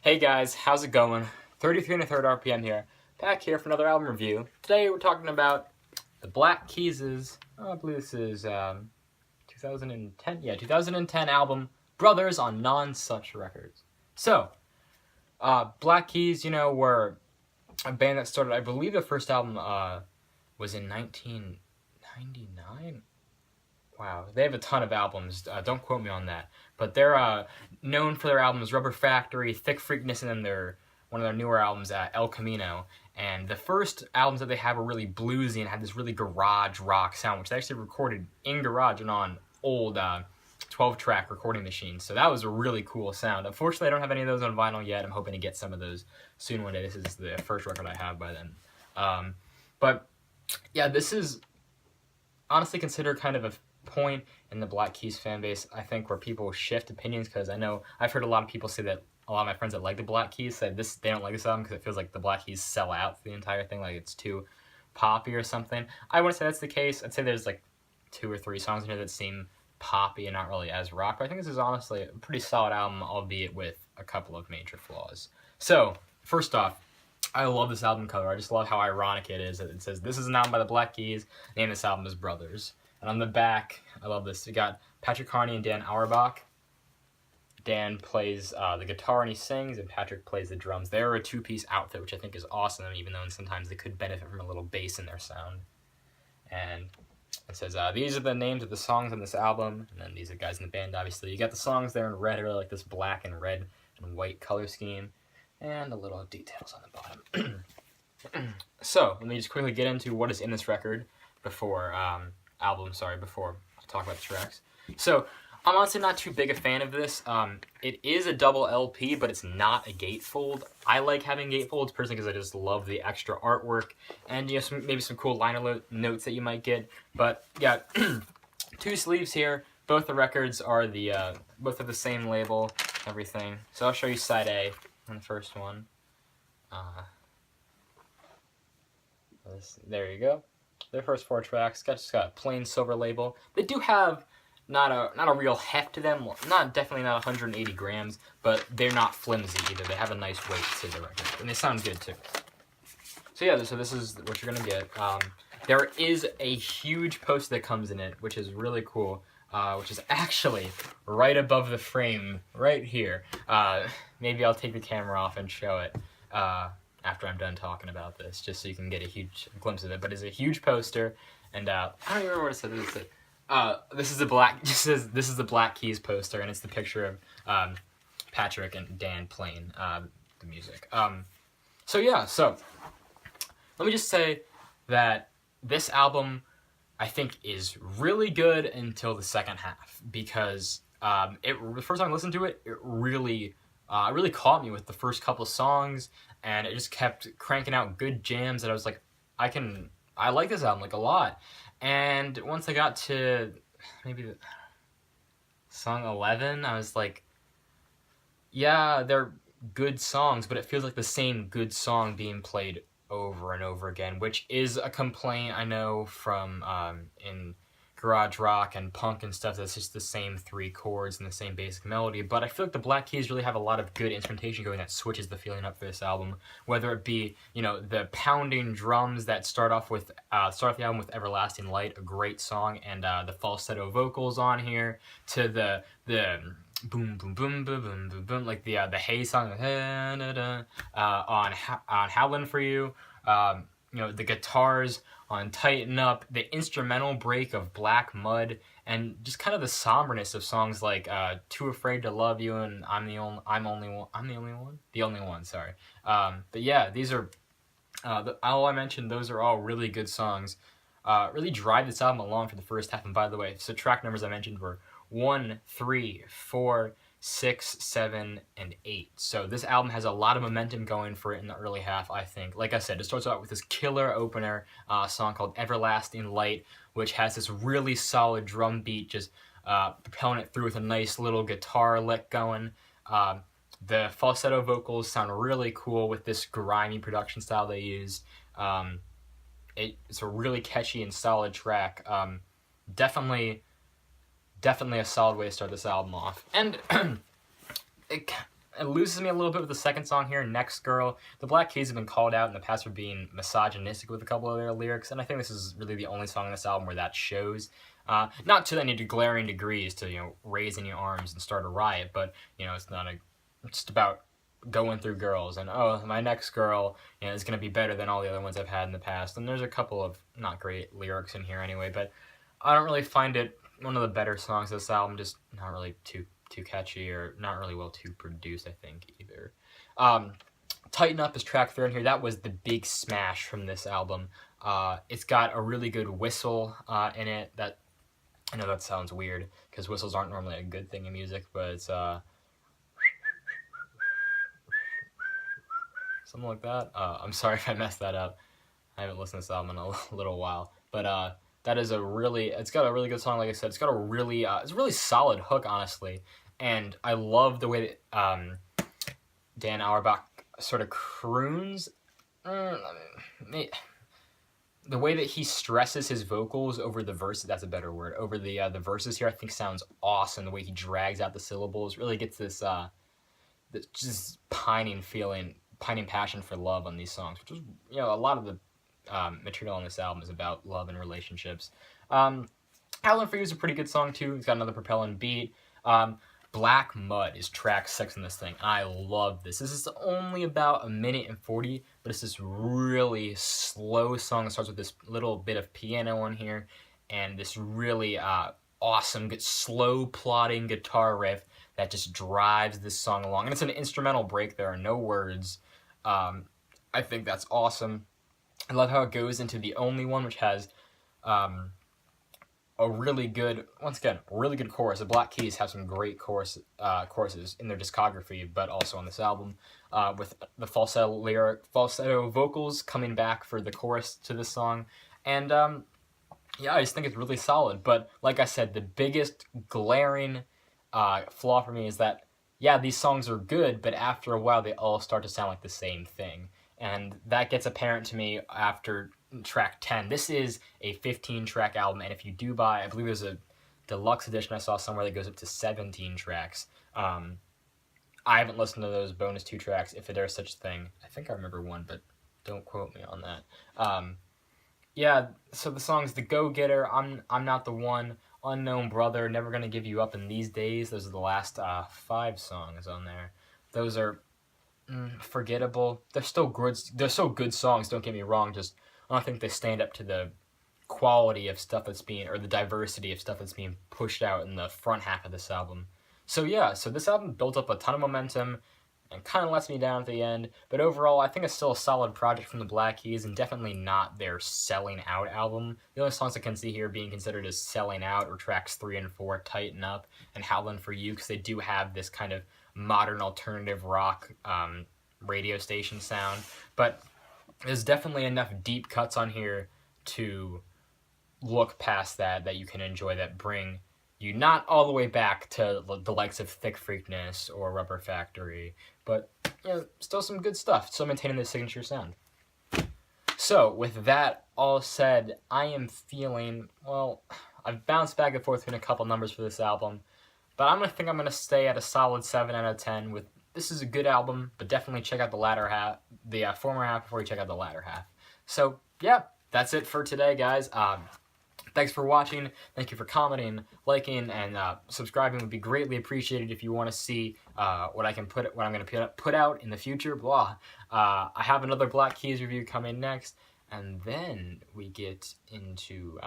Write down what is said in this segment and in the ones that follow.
Hey guys, how's it going? 33 and a third RPM here, back here for another album review. Today we're talking about the Black Keys', I believe this is 2010, 2010 album, Brothers on Non-Such Records. So, Black Keys, were a band that started, I believe the first album was in 1999? Wow, they have a ton of albums, don't quote me on that. But they're known for their albums Rubber Factory, Thick Freakness, and then one of their newer albums, El Camino. And the first albums that they have were really bluesy and had this really garage rock sound, which they actually recorded in garage and on old 12-track recording machines. So that was a really cool sound. Unfortunately, I don't have any of those on vinyl yet. I'm hoping to get some of those soon one day. This is the first record I have by then. But yeah, this is honestly considered kind of a point in the Black Keys fan base, I think, where people shift opinions, because I know I've heard a lot of people say that a lot of my friends that like the Black Keys said they don't like this album because it feels like the Black Keys sell out the entire thing, like it's too poppy or something. I wouldn't say that's the case. I'd say there's like 2 or 3 songs in here that seem poppy and not really as rock, but I think this is honestly a pretty solid album, albeit with a couple of major flaws. So, first off, I love this album cover. I just love how ironic it is. It says, "This is an album by the Black Keys. The name of this album is Brothers." And on the back, I love this. We got Patrick Carney and Dan Auerbach. Dan plays the guitar and he sings, and Patrick plays the drums. They're a 2-piece outfit, which I think is awesome, even though sometimes they could benefit from a little bass in their sound. And it says, these are the names of the songs on this album, and then these are the guys in the band, obviously. You got the songs there in red. I really like this black and red and white color scheme, and a little details on the bottom. So, let me just quickly get into what is in this record before I talk about the tracks. So, I'm honestly not too big a fan of this. It is a double LP, but it's not a gatefold. I like having gatefolds personally because I just love the extra artwork and maybe some cool liner notes that you might get. But yeah, 2 sleeves here. Both the records are both of the same label, everything. So I'll show you side A on the first one. There you go. Their first 4 tracks just got a plain silver label. They do have not a real heft to them, definitely not 180 grams, but they're not flimsy either. They have a nice weight to the record, and they sound good too. So yeah, so this is what you're gonna get. There is a huge poster that comes in it, which is really cool, which is actually right above the frame, right here. Maybe I'll take the camera off and show it after I'm done talking about this, just so you can get a huge glimpse of it. But it's a huge poster, and I don't even remember what it said. This is the Black Keys poster, and it's the picture of Patrick and Dan playing the music. So let me just say that this album, I think, is really good until the second half, because the first time I listened to it, it really caught me with the first couple of songs, and it just kept cranking out good jams that I was like, I like this album like a lot. And once I got to maybe song 11, I was like, yeah, they're good songs, but it feels like the same good song being played over and over again, which is a complaint I know from in garage rock and punk and stuff. That's just the same 3 chords and the same basic melody. But I feel like the Black Keys really have a lot of good instrumentation going that switches the feeling up for this album, whether it be the pounding drums that start off the album with Everlasting Light, a great song, and the falsetto vocals on here, to the boom boom boom boom boom boom boom, like the Hey song on Howlin' For You, the guitars on Tighten Up, the instrumental break of Black Mud, and just kind of the somberness of songs like Too Afraid to Love You and The Only One, sorry. But yeah, these are all I mentioned, those are all really good songs. Really drive this album along for the first half. And by the way, so track numbers I mentioned were 1, 3, 4, 6, 7, and 8. So this album has a lot of momentum going for it in the early half, I think. Like I said, it starts out with this killer opener song called Everlasting Light, which has this really solid drum beat, just propelling it through with a nice little guitar lick going. The falsetto vocals sound really cool with this grimy production style they use. It's a really catchy and solid track. Definitely a solid way to start this album off. And it loses me a little bit with the second song here, Next Girl. The Black Keys have been called out in the past for being misogynistic with a couple of their lyrics, and I think this is really the only song on this album where that shows. Not to any glaring degrees to, raise any arms and start a riot, but, it's just about going through girls and, oh, my next girl, is going to be better than all the other ones I've had in the past. And there's a couple of not great lyrics in here anyway, but I don't really find it one of the better songs of this album, just not really too catchy or not really well too produced, I think, either. Tighten Up is track 3 in here. That was the big smash from this album. It's got a really good whistle in it. That, I know that sounds weird because whistles aren't normally a good thing in music, but it's something like that. I'm sorry if I messed that up. I haven't listened to this album in a little while, but that is it's got a really good song. Like I said, it's got it's a really solid hook, honestly, and I love the way that Dan Auerbach sort of croons. The way that he stresses his vocals over the verses, that's a better word, over the verses here, I think sounds awesome. The way he drags out the syllables really gets this just pining passion for love on these songs, which is, a lot of the material on this album is about love and relationships. Howlin' For You is a pretty good song too. It's got another propelling beat. Black Mud is track 6 in this thing. I love this. This is only about 1:40, but it's this really slow song. It starts with this little bit of piano on here, and this really awesome, good, slow plodding guitar riff that just drives this song along. And it's an instrumental break. There are no words. I think that's awesome. I love how it goes into The Only One, which has a really good, once again, really good chorus. The Black Keys have some great choruses in their discography, but also on this album, with the falsetto vocals coming back for the chorus to this song. And yeah, I just think it's really solid. But like I said, the biggest glaring flaw for me is that, yeah, these songs are good, but after a while they all start to sound like the same thing. And that gets apparent to me after track 10. This is a 15-track album, and if you do buy, I believe there's a deluxe edition I saw somewhere that goes up to 17 tracks. I haven't listened to those bonus 2 tracks, if there's such a thing. I think I remember one, but don't quote me on that. Yeah, so the songs The Go-Getter, I'm Not the One, Unknown Brother, Never Gonna Give You Up in These Days, those are the last 5 songs on there. Those are forgettable. They're still good songs, don't get me wrong, just I don't think they stand up to the quality of stuff that's being, or the diversity of stuff that's being pushed out in the front half of this album. So yeah, so this album built up a ton of momentum and kind of lets me down at the end, but overall I think it's still a solid project from the Black Keys and definitely not their selling out album. The only songs I can see here being considered as selling out are tracks 3 and 4, Tighten Up and Howlin' For You, because they do have this kind of modern alternative rock radio station sound, but there's definitely enough deep cuts on here to look past that you can enjoy, that bring you not all the way back to the likes of Thick Freakness or Rubber Factory, but still some good stuff, still maintaining the signature sound. So with that all said, I am feeling, well, I've bounced back and forth between a couple numbers for this album, but I'm going to stay at a solid 7 out of 10 with, this is a good album, but definitely check out the former half before you check out the latter half. So, yeah, that's it for today, guys. Thanks for watching. Thank you for commenting, liking, and subscribing would be greatly appreciated if you want to see what I'm going to put out in the future. Blah. I have another Black Keys review coming next, and then we get into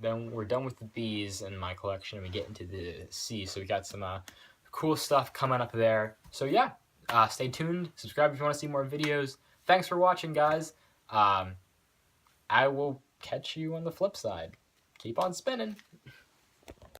then we're done with the B's in my collection, and we get into the C. So we got some cool stuff coming up there. So yeah, stay tuned. Subscribe if you want to see more videos. Thanks for watching, guys. I will catch you on the flip side. Keep on spinning.